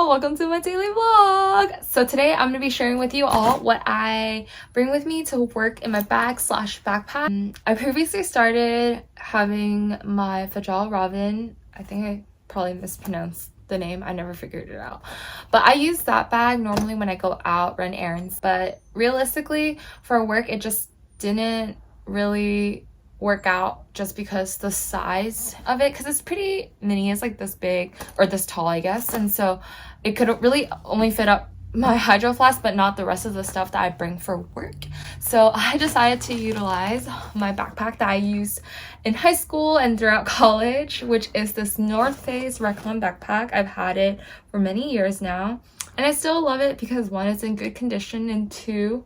y'all, welcome to my daily vlog. So today I'm gonna be sharing with you all what I bring with me to work in my bag slash backpack. I previously started having my Fjällräven. I think I probably mispronounced the name. I never figured it out, but I use that bag normally when I go out run errands. But realistically for work it just didn't really work out just because the size of it, because it's pretty mini, it's like this big or this tall I guess, and so it could really only fit up my hydro flask but not the rest of the stuff that I bring for work. So I decided to utilize my backpack that I used in high school and throughout college, which is this North Face Recon backpack. I've had it for many years now and I still love it because one, it's in good condition, and two,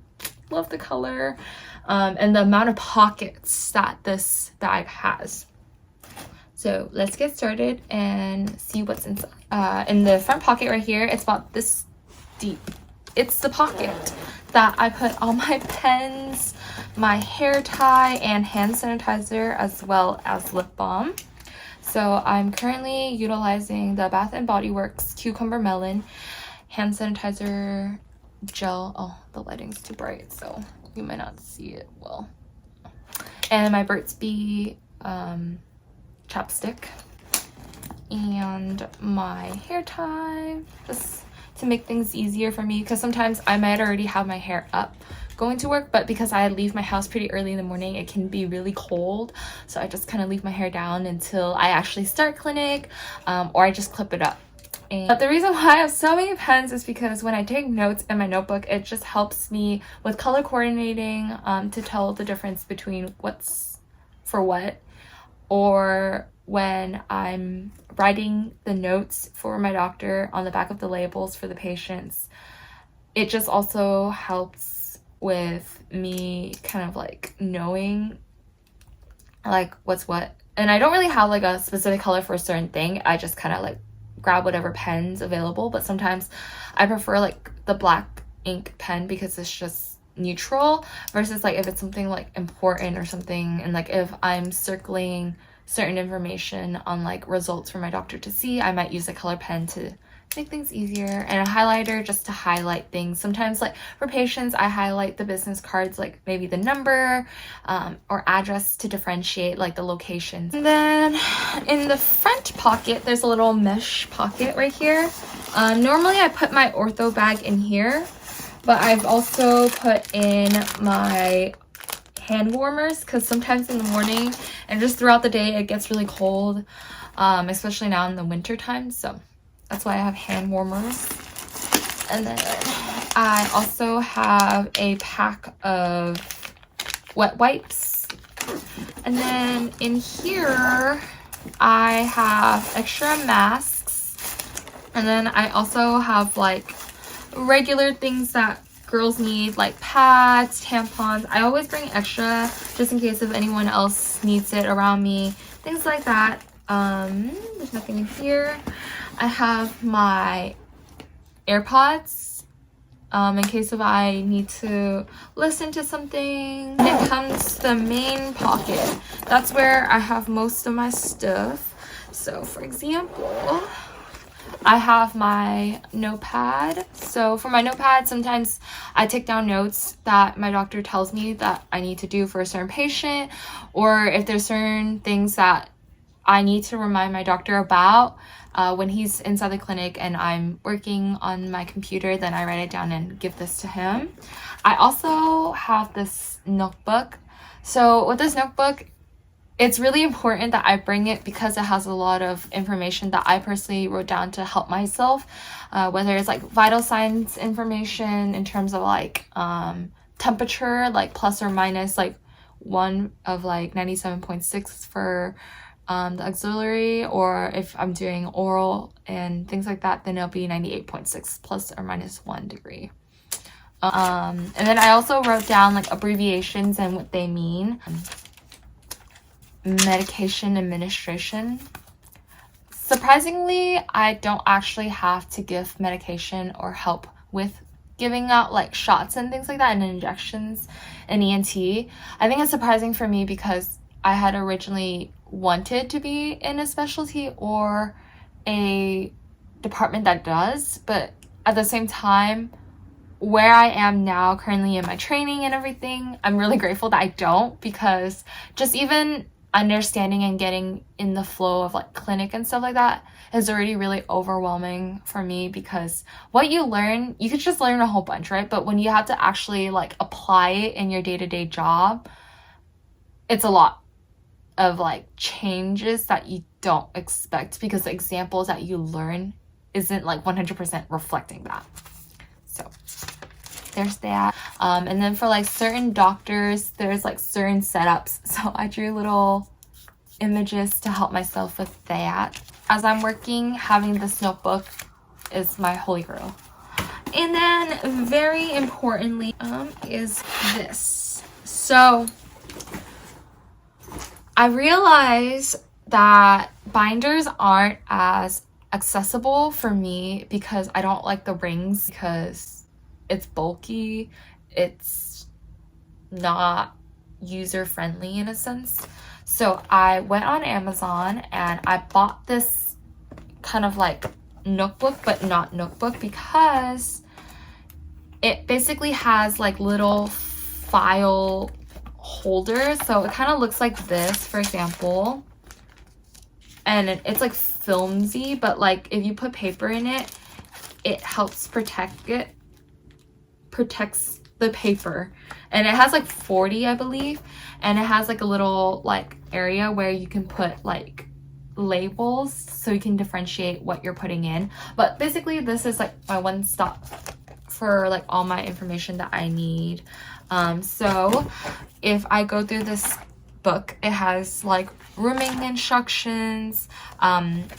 love the color and the amount of pockets that this bag has. So let's get started and see what's inside. In the front pocket right here, it's about this deep. It's the pocket that I put all my pens, my hair tie, and hand sanitizer, as well as lip balm. So I'm currently utilizing the Bath & Body Works Cucumber Melon hand sanitizer gel. Oh, the lighting's too bright, so you might not see it well. And my Burt's Bee chapstick and my hair tie, just to make things easier for me, because sometimes I might already have my hair up going to work, but because I leave my house pretty early in the morning it can be really cold, so I just kind of leave my hair down until I actually start clinic, or I just clip it up. But the reason why I have so many pens is because when I take notes in my notebook, it just helps me with color coordinating, to tell the difference between what's for what, or when I'm writing the notes for my doctor on the back of the labels for the patients. It just also helps with me kind of like knowing like what's what. And I don't really have like a specific color for a certain thing. I just kind of like grab whatever pens available, but sometimes I prefer like the black ink pen because it's just neutral, versus like if it's something like important or something, and like if I'm circling certain information on like results for my doctor to see, I might use a color pen to make things easier, and a highlighter just to highlight things. Sometimes like for patients I highlight the business cards, like maybe the number or address to differentiate like the locations. And then in the front pocket there's a little mesh pocket right here. Normally I put my ortho bag in here, but I've also put in my hand warmers because sometimes in the morning and just throughout the day it gets really cold, especially now in the winter time, so that's why I have hand warmers. And then I also have a pack of wet wipes. And then in here I have extra masks. And then I also have like regular things that girls need, like pads, tampons. I always bring extra just in case if anyone else needs it around me, things like that. There's nothing in here. I have my AirPods in case if I need to listen to something. It comes to the main pocket. That's where I have most of my stuff. So for example, I have my notepad. So for my notepad, sometimes I take down notes that my doctor tells me that I need to do for a certain patient, or if there's certain things that I need to remind my doctor about when he's inside the clinic and I'm working on my computer, then I write it down and give this to him. I also have this notebook. So with this notebook, it's really important that I bring it because it has a lot of information that I personally wrote down to help myself, whether it's like vital signs information in terms of like temperature, like plus or minus like 1 of like 97.6 for the auxiliary, or if I'm doing oral and things like that, then it'll be 98.6 plus or minus 1 degree. And then I also wrote down like abbreviations and what they mean. Medication administration. Surprisingly, I don't actually have to give medication or help with giving out like shots and things like that and injections in ENT. I think it's surprising for me because I had originally wanted to be in a specialty or a department that does, but at the same time, where I am now currently in my training and everything, I'm really grateful that I don't, because just even understanding and getting in the flow of like clinic and stuff like that is already really overwhelming for me, because what you learn, you could just learn a whole bunch, right? But when you have to actually like apply it in your day-to-day job, it's a lot of like changes that you don't expect, because the examples that you learn isn't like 100% reflecting that. So there's that. And then for like certain doctors, there's like certain setups. So I drew little images to help myself with that. As I'm working, having this notebook is my holy grail. And then very importantly is this. So I realized that binders aren't as accessible for me because I don't like the rings, because it's bulky, it's not user friendly in a sense. So I went on Amazon and I bought this kind of like notebook, but not notebook, because it basically has like little file holders. So it kind of looks like this, for example, and it's like filmy, but like if you put paper in it, it helps protects the paper. And it has like 40, I believe, and it has like a little like area where you can put like labels so you can differentiate what you're putting in. But basically this is like my one stop for like all my information that I need. So if I go through this book, it has like rooming instructions.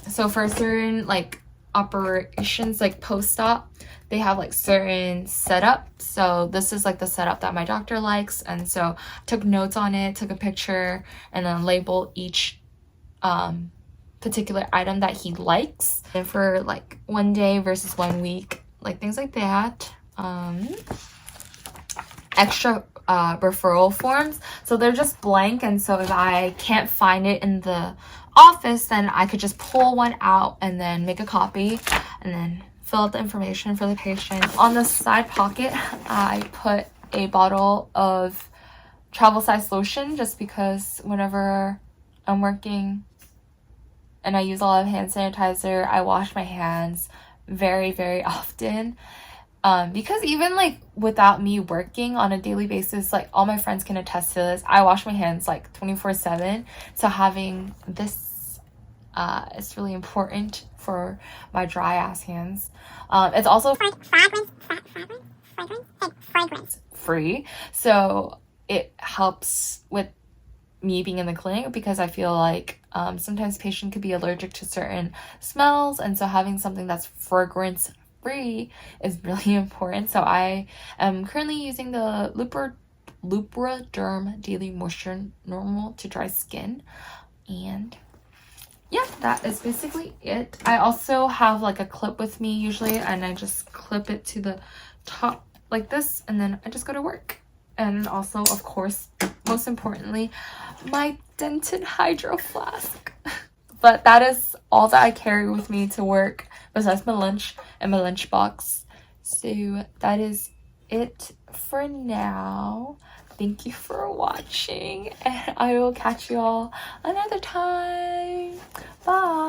So for certain like operations like post-op, they have like certain setup. So this is like the setup that my doctor likes, and so I took notes on it, took a picture, and then label each particular item that he likes, and for like 1 day versus 1 week, like things like that. Extra referral forms, so they're just blank, and so if I can't find it in the office, then I could just pull one out and then make a copy and then fill out the information for the patient. On the side pocket, I put a bottle of travel size lotion, just because whenever I'm working and I use a lot of hand sanitizer, I wash my hands very, very often. Because even like without me working on a daily basis, like all my friends can attest to this, I wash my hands like 24/7. So having this is really important for my dry ass hands. It's also fragrance free, so it helps with me being in the clinic, because I feel like sometimes patient could be allergic to certain smells, and so having something that's fragrance free is really important. So I am currently using the Lubriderm Daily Moisture Normal to dry skin, and yeah, that is basically it. I also have like a clip with me usually, and I just clip it to the top like this, and then I just go to work. And also, of course, most importantly, my Denton Hydro Flask. But that is all that I carry with me to work, besides my lunch and my lunch box. So that is it for now. Thank you for watching, and I will catch you all another time. Bye.